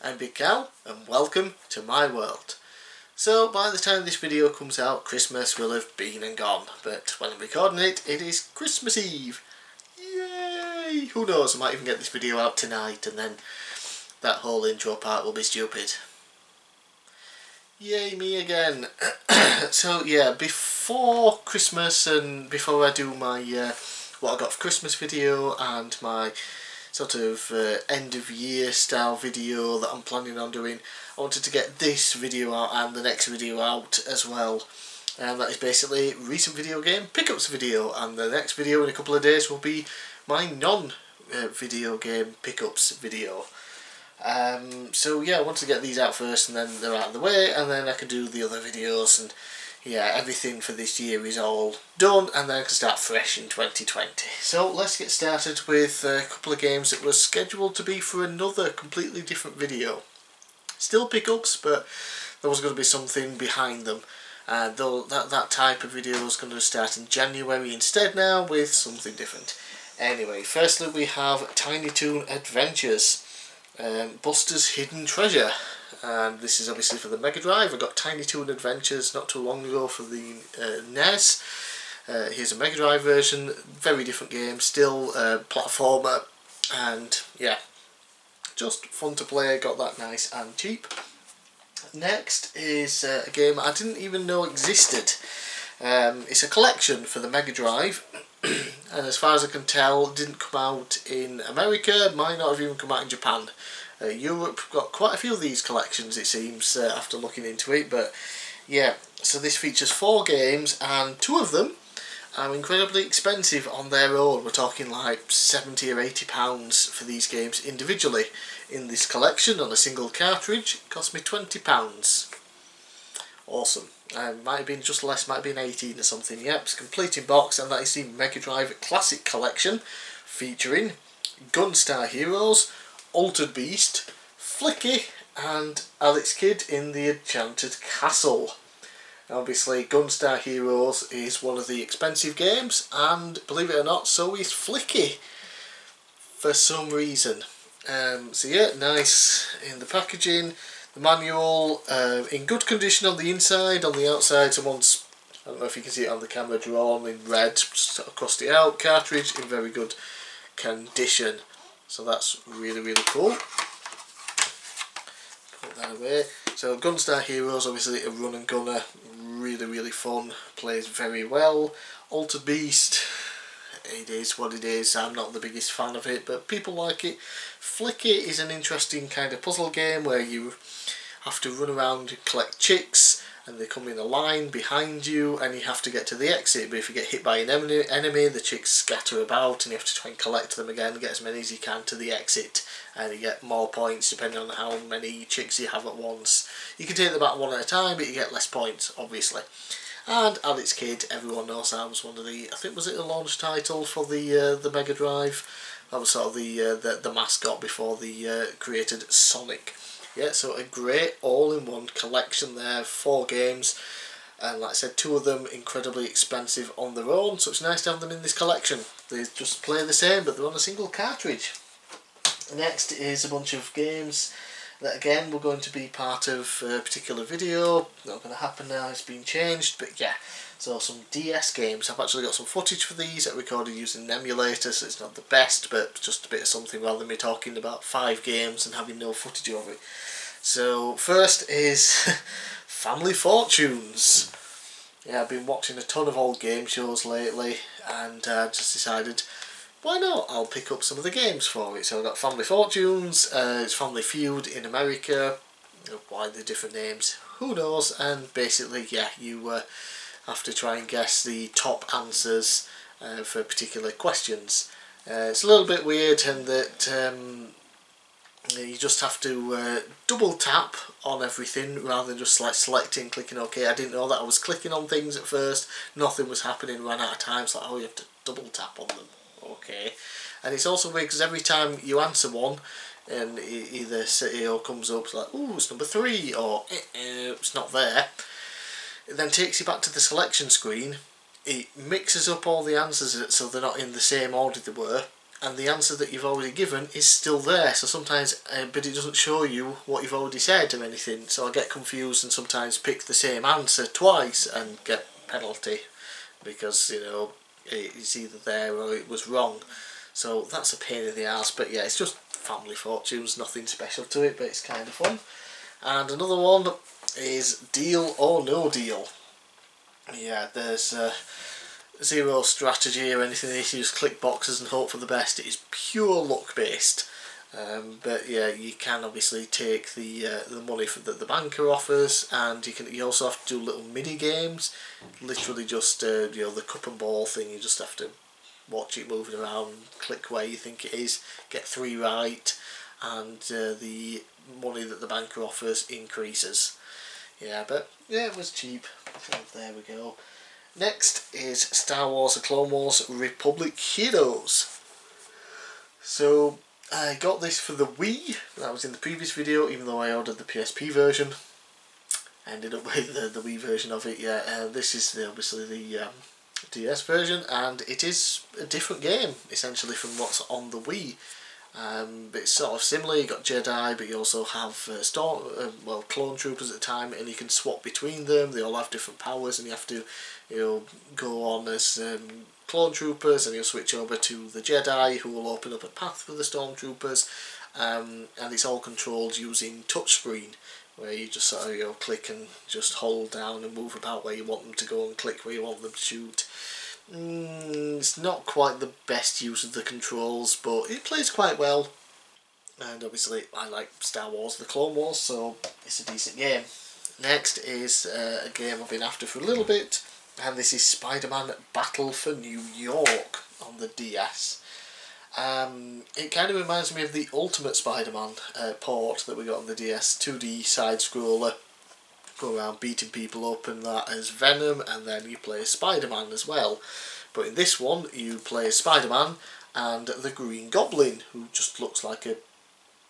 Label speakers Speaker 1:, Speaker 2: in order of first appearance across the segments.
Speaker 1: I'm bigcal and welcome to my world. So by the time this video comes out, Christmas will have been and gone, but when I'm recording it, it is Christmas Eve. Yay! Who knows, I might even get this video out tonight and then that whole intro part will be stupid. Yay me again. So yeah, before Christmas and before I do my what I got for Christmas video and my sort of end of year style video that I'm planning on doing, I wanted to get this video out and the next video out as well. And that is basically recent video game pickups video, and the next video in a couple of days will be my non-video game pickups video. So yeah, I want to get these out first and then they're out of the way, and then I can do the other videos, and yeah, everything for this year is all done and then I can start fresh in 2020. So let's get started with a couple of games that were scheduled to be for another completely different video. Still pickups, but there was going to be something behind them. Though that type of video is going to start in January instead now with something different. Anyway, firstly we have Tiny Toon Adventures. Buster's Hidden Treasure, and this is obviously for the Mega Drive. I got Tiny Toon Adventures not too long ago for the NES. Here's a Mega Drive version, very different game, still platformer, and yeah, just fun to play, got that nice and cheap. Next is a game I didn't even know existed. It's a collection for the Mega Drive. And as far as I can tell, didn't come out in America, might not have even come out in Japan. Europe got quite a few of these collections, it seems, after looking into it, but yeah, so this features 4 games and 2 of them are incredibly expensive on their own. We're talking like £70 or £80 for these games individually. In this collection on a single cartridge, it cost me £20. Awesome. Might have been just less, might have been 18 or something. Yep, it's complete in box, and that is the Mega Drive Classic Collection, featuring Gunstar Heroes, Altered Beast, Flicky, and Alex Kidd in the Enchanted Castle. Obviously, Gunstar Heroes is one of the expensive games, and believe it or not, so is Flicky, for some reason. So yeah, nice in the packaging. The manual in good condition on the inside, on the outside someone's, I don't know if you can see it on the camera, drawn in red, just crossed it out. Cartridge in very good condition, so that's really cool. Put that away. So Gunstar Heroes, obviously a run and gunner, really fun, plays very well. Altered Beast, it is what it is. I'm not the biggest fan of it, but people like it. Flicky is an interesting kind of puzzle game where you have to run around and collect chicks, and they come in a line behind you and you have to get to the exit, but if you get hit by an enemy, the chicks scatter about and you have to try and collect them again, get as many as you can to the exit, and you get more points depending on how many chicks you have at once. You can take them out one at a time, but you get less points, obviously. And Alex Kidd, everyone knows that was one of the, I think was it the launch title for the Mega Drive? That was sort of the mascot before they created Sonic. Yeah, so a great all-in-one collection there, 4 games, and like I said, 2 of them incredibly expensive on their own, so it's nice to have them in this collection. They just play the same, but they're on a single cartridge. Next is a bunch of games that again were going to be part of a particular video. Not going to happen now, it's been changed, but yeah. So some DS games. I've actually got some footage for these I recorded using an emulator, so it's not the best, but just a bit of something rather than me talking about 5 games and having no footage of it. So first is Family Fortunes. Yeah, I've been watching a ton of old game shows lately, and just decided, why not? I'll pick up some of the games for it. So I've got Family Fortunes, it's Family Feud in America. Why the different names? Who knows? And basically, yeah, you have to try and guess the top answers for particular questions. It's a little bit weird in that you just have to double tap on everything rather than just like selecting, clicking OK. I didn't know that. I was clicking on things at first, nothing was happening, ran out of time, so like, oh, you have to double tap on them. Okay. And it's also weird because every time you answer one, and either CEO comes up like, oh, it's number 3, or it's not there. It then takes you back to the selection screen. It mixes up all the answers so they're not in the same order they were, and the answer that you've already given is still there. So sometimes, but it doesn't show you what you've already said or anything. So I get confused and sometimes pick the same answer twice and get penalty because, you know, it's either there or it was wrong. So that's a pain in the arse. But yeah, it's just Family Fortunes, nothing special to it, but it's kind of fun. And another one is Deal or No Deal. Yeah, there's zero strategy or anything. You just click boxes and hope for the best. It is pure luck based. But yeah, you can obviously take the money that the banker offers, and you also have to do little mini games. Literally just you know, the cup and ball thing. You just have to watch it moving around, click where you think it is, get 3 right, and the money that the banker offers increases. Yeah, but yeah, it was cheap. So there we go. Next is Star Wars: The Clone Wars Republic Heroes. So I got this for the Wii. That was in the previous video, even though I ordered the PSP version. I ended up with the Wii version of it. Yeah, this is obviously the DS version, and it is a different game essentially from what's on the Wii. But it's sort of similar. You got Jedi, but you also have clone troopers at the time, and you can swap between them. They all have different powers, and you have to, you know, go on as clone troopers, and you'll switch over to the Jedi, who will open up a path for the stormtroopers. And it's all controlled using touchscreen, where you just sort of, you know, click and just hold down and move about where you want them to go, and click where you want them to shoot. It's not quite the best use of the controls, but it plays quite well. And obviously I like Star Wars: The Clone Wars, so it's a decent game. Next is a game I've been after for a little bit, and this is Spider-Man Battle for New York on the DS. It kind of reminds me of the Ultimate Spider-Man port that we got on the DS, 2D side-scroller. Go around beating people up and that as Venom, and then you play Spider-Man as well. But in this one you play Spider-Man and the Green Goblin, who just looks like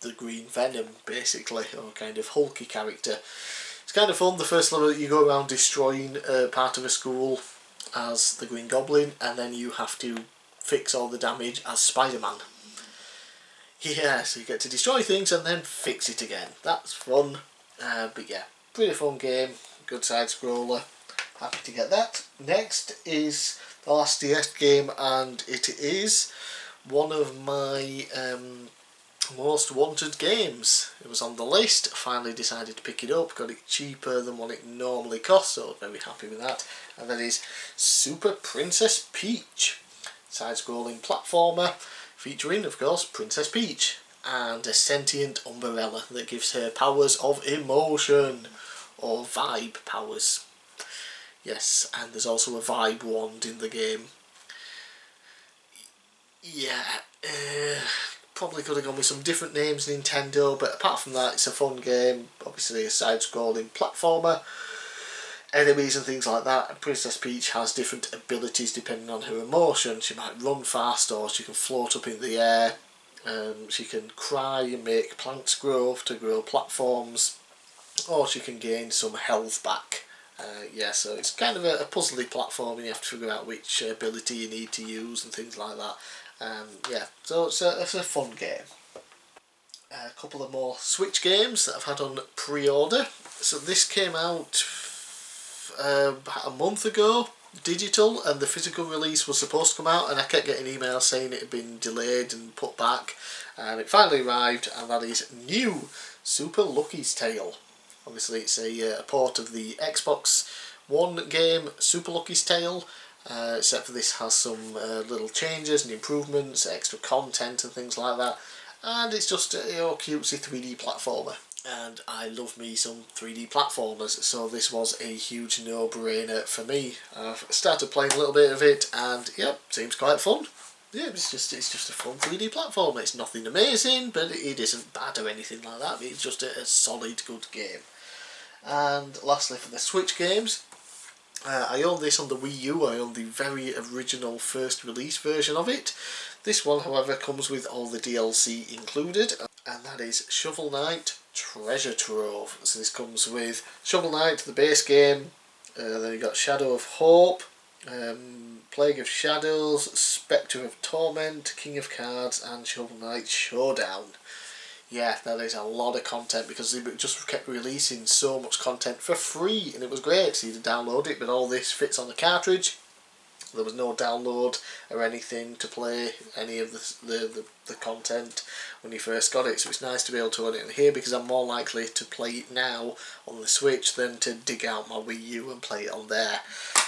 Speaker 1: the Green Venom basically, or kind of hulky character. It's kind of fun. The first level you go around destroying part of a school as the Green Goblin, and then you have to fix all the damage as Spider-Man. Yeah, so you get to destroy things and then fix it again. That's fun. But yeah, pretty fun game, good side scroller, happy to get that. Next is the last DS game, and it is one of my most wanted games. It was on the list, finally decided to pick it up, got it cheaper than what it normally costs, so very happy with that. And that is Super Princess Peach, side scrolling platformer featuring, of course, Princess Peach and a sentient umbrella that gives her powers of emotion, or vibe powers. Yes, and there's also a vibe wand in the game. Yeah, probably could have gone with some different names, Nintendo, but apart from that, it's a fun game. Obviously a side-scrolling platformer, enemies and things like that. And Princess Peach has different abilities depending on her emotion. She might run fast, or she can float up in the air. She can cry and make plants grow to grow platforms, or she can gain some health back. Yeah, so it's kind of a puzzly platform, and you have to figure out which ability you need to use and things like that. Yeah, so it's a fun game. A couple of more Switch games that I've had on pre-order. So this came out about a month ago, digital, and the physical release was supposed to come out, and I kept getting emails saying it had been delayed and put back, and it finally arrived, and that is new Super Lucky's Tale. Obviously it's a port of the Xbox One game Super Lucky's Tale, except for this has some little changes and improvements, extra content and things like that, and it's just a cutesy 3D platformer. And I love me some 3D platformers, so this was a huge no-brainer for me. I've started playing a little bit of it, and yep, seems quite fun. Yeah, it's just a fun 3D platformer. It's nothing amazing, but it isn't bad or anything like that. It's just a solid, good game. And lastly, for the Switch games, I own this on the Wii U. I own the very original first release version of it. This one, however, comes with all the DLC included, and that is Shovel Knight Treasure Trove. So this comes with Shovel Knight, the base game, then you've got Shadow of Hope, Plague of Shadows, Spectre of Torment, King of Cards, and Shovel Knight Showdown. Yeah, that is a lot of content because they just kept releasing so much content for free, and it was great. So you had to download it, but all this fits on the cartridge. There was no download or anything to play any of the content when you first got it, so it's nice to be able to run it in here because I'm more likely to play it now on the Switch than to dig out my Wii U and play it on there.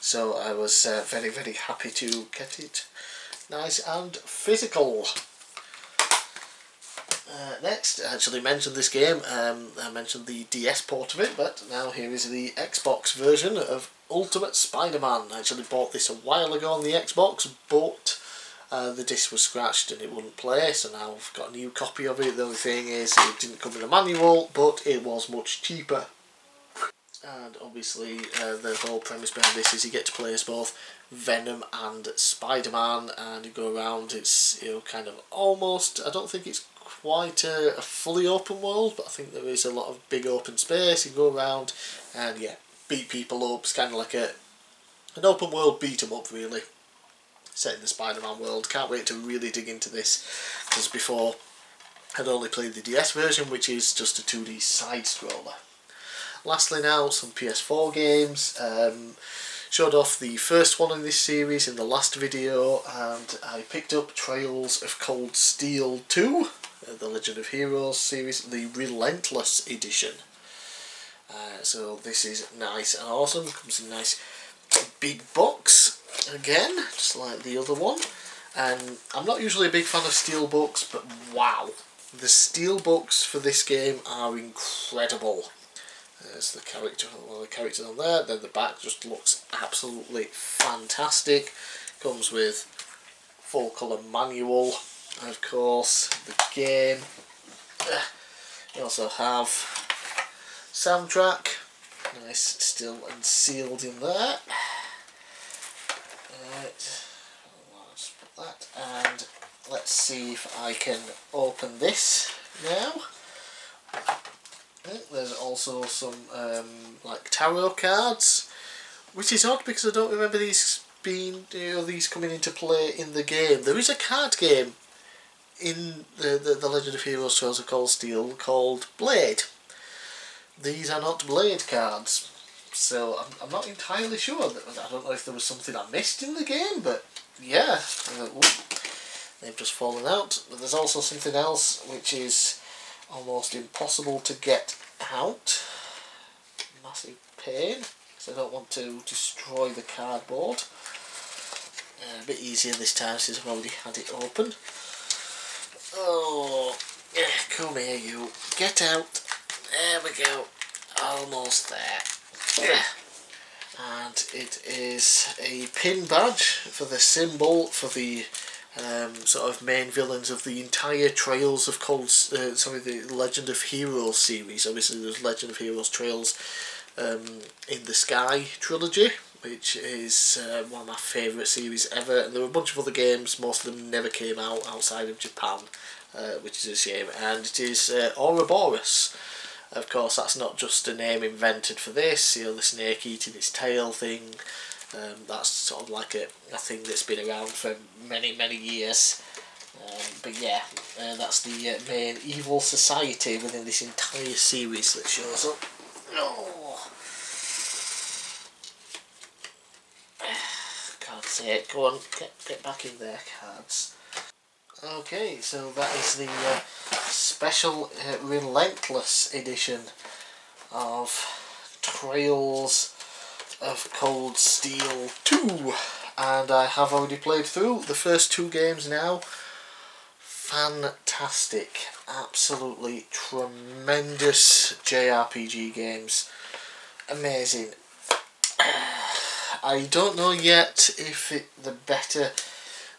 Speaker 1: So I was very, very happy to get it nice and physical. Next, I actually mentioned this game, I mentioned the DS port of it, but now here is the Xbox version of Ultimate Spider-Man. I actually bought this a while ago on the Xbox, but the disc was scratched and it wouldn't play, so now I've got a new copy of it. The only thing is it didn't come with a manual, but it was much cheaper. And obviously the whole premise behind this is you get to play as both Venom and Spider-Man, and you go around. It's, you know, kind of almost, I don't think it's quite a fully open world, but I think there is a lot of big open space. You go around and yeah, beat people up. It's kind of like an open world beat 'em up, really, set in the Spider-Man world. Can't wait to really dig into this, because before I'd only played the DS version, which is just a 2D side scroller. Lastly now, some PS4 games. Showed off the first one in this series in the last video, and I picked up Trails of Cold Steel 2, the Legend of Heroes series, the Relentless edition. So this is nice and awesome. Comes in a nice big box again, just like the other one. And I'm not usually a big fan of steelbooks, but wow, the steelbooks for this game are incredible. There's the character, one of the characters on there. Then the back just looks absolutely fantastic. Comes with full colour manual, and of course the game. You also have soundtrack, nice still and sealed in there. Right, let's put that, and let's see if I can open this now. There's also some like tarot cards, which is odd because I don't remember these being, you know, these coming into play in the game. There is a card game in the Legend of Heroes Trails of Cold Steel called Blade. These are not Blade cards, so I'm not entirely sure. I don't know if there was something I missed in the game, but yeah, they've just fallen out. But there's also something else which is almost impossible to get out. Massive pain, because I don't want to destroy the cardboard. A bit easier this time since I've already had it open. Oh, yeah, come here you. Get out. There we go. Almost there. And it is a pin badge for the symbol for the sort of main villains of the entire Trails of the Legend of Heroes series. Obviously there's Legend of Heroes Trails in the Sky trilogy, which is one of my favourite series ever. And there were a bunch of other games, most of them never came out outside of Japan, which is a shame. And it is Ouroboros. Of course, that's not just a name invented for this, you know, the snake eating its tail thing. That's sort of like a thing that's been around for many, many years. But yeah, that's the main evil society within this entire series that shows up. Oh. Can't say it. Go on, get back in there, cards. Okay, so that is the special Relentless edition of Trails of Cold Steel 2, and I have already played through the first two games now. Fantastic, absolutely tremendous JRPG games, amazing. I don't know yet if they're better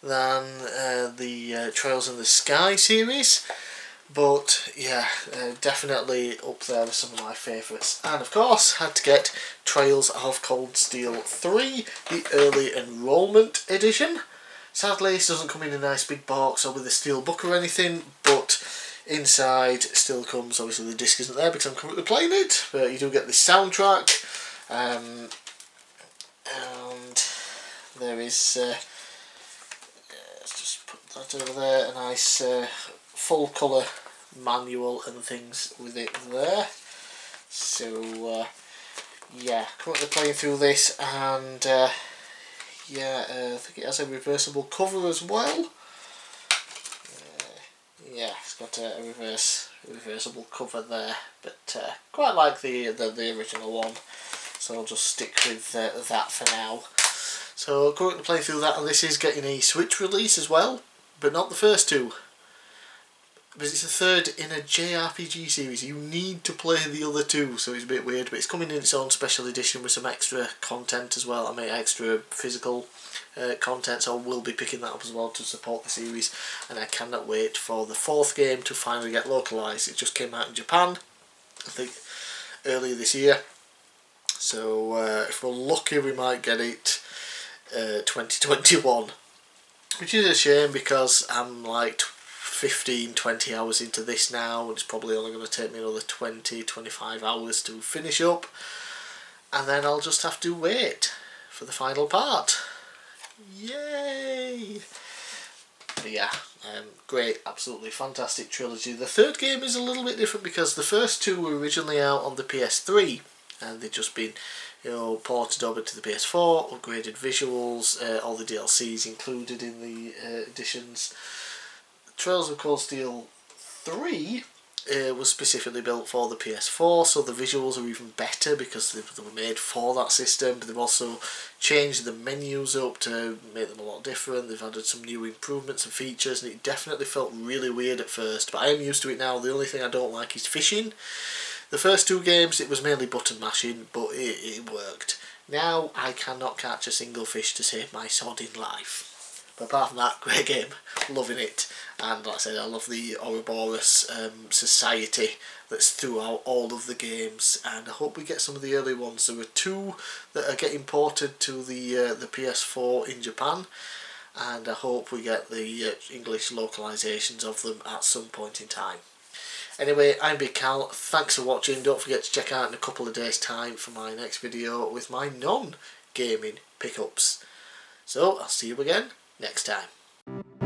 Speaker 1: than the Trails in the Sky series, but yeah, definitely up there with some of my favourites. And of course, had to get Trails of Cold Steel 3, the early enrolment edition. Sadly, this doesn't come in a nice big box or with a steel book or anything, but inside still comes, obviously the disc isn't there because I'm currently playing it, but you do get the soundtrack, and there is, let's just put that over there, a nice full colour manual and things with it there. So yeah, currently playing through this, and yeah, I think it has a reversible cover as well. Yeah, it's got a reversible cover there, but quite like the original one, so I'll just stick with that for now. So currently playing through that, and this is getting a Switch release as well, but not the first two, because it's the third in a JRPG series. You need to play the other two, so it's a bit weird, but it's coming in its own special edition with some extra content as well. I mean, extra physical content, so I will be picking that up as well to support the series, and I cannot wait for the fourth game to finally get localised. It just came out in Japan, I think, earlier this year, so if we're lucky we might get it 2021, which is a shame because I'm like 15-20 hours into this now, and it's probably only going to take me another 20-25 hours to finish up, and then I'll just have to wait for the final part. Yay! But yeah, great, absolutely fantastic trilogy. The third game is a little bit different because the first two were originally out on the PS3, and they've just been, you know, ported over to the PS4, upgraded visuals, all the DLCs included in the editions. Trails of Cold Steel 3 was specifically built for the PS4, so the visuals are even better because they were made for that system, but they've also changed the menus up to make them a lot different. They've added some new improvements and features, and it definitely felt really weird at first, but I am used to it now. The only thing I don't like is fishing. The first two games it was mainly button mashing, but it worked. Now I cannot catch a single fish to save my sodding life. But apart from that, great game, loving it, and like I said, I love the Ouroboros society that's throughout all of the games, and I hope we get some of the early ones. There were two that are getting ported to the PS4 in Japan, and I hope we get the English localisations of them at some point in time. Anyway, I'm bigcal, thanks for watching. Don't forget to check out in a couple of days' time for my next video with my non-gaming pickups. So, I'll see you again next time.